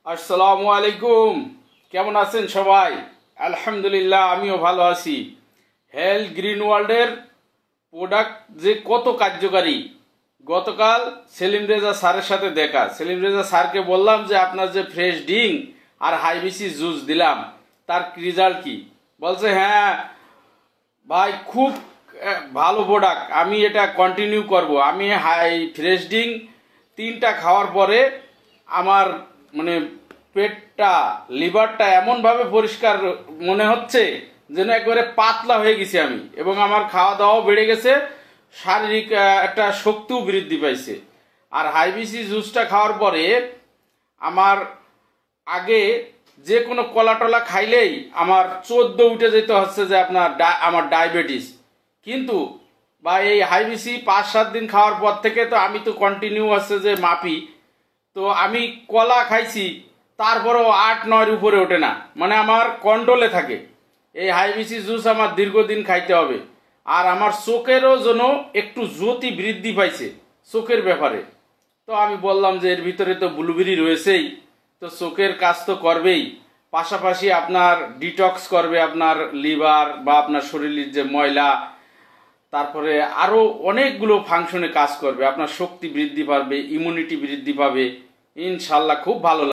আসসালামু আলাইকুম। কেমন আছেন সবাই? আলহামদুলিল্লাহ, আমিও ভালো আছি। হেলথ গ্রিন ওয়ার্ল্ডের প্রোডাক্ট যে কত কার্যকারী, গতকাল সেলিম রেজা স্যারের সাথে দেখা। সেলিম রেজা স্যারকে বললাম যে আপনার যে ফ্রেশ ডিং আর হাইবিসি জুস দিলাম তার রেজাল্ট কি? বলছে হ্যাঁ ভাই, খুব ভালো প্রোডাক্ট, আমি এটা কন্টিনিউ করব। আমি ফ্রেশ ডিং 3টা খাওয়ার পরে আমার মানে পেটটা, লিভারটা এমনভাবে পরিষ্কার মনে হচ্ছে যেন একবারে পাতলা হয়ে গেছি আমি, এবং আমার খাওয়া দাওয়াও বেড়ে গেছে, শারীরিক একটা শক্তিও বৃদ্ধি পাইছে। আর হাইবিসি জুসটা খাওয়ার পরে আমার আগে যে কোনো কলা টলা খাইলেই আমার 14 উঠে যেতে হচ্ছে যে আমার ডায়াবেটিস, কিন্তু বা এই হাইবিসি 5-7 দিন খাওয়ার পর থেকে তো আমি তো কন্টিনিউ হচ্ছে যে মাপি, তো আমি কলা খাইছি তারপরেও 8-9-এর উপরে ওঠে না, মানে আমার কন্ট্রোলে থাকে। এই হাইবিসি জুস আমার দীর্ঘদিন খাইতে হবে। আর আমার চোখেরও যেন একটু জ্যোতি বৃদ্ধি পাইছে চোখের ব্যাপারে। তো আমি বললাম যে এর ভিতরে তো ব্লুবেরি রয়েছেই, তো চোখের কাজ তো করবেই, পাশাপাশি আপনার ডিটক্স করবে আপনার লিভার বা আপনার শরীরের যে ময়লা, তারপরে আরও অনেকগুলো ফাংশনে কাজ করবে, আপনার শক্তি বৃদ্ধি পাবে, ইমিউনিটি বৃদ্ধি পাবে। ইনশাল্লাহ খুব ভালো।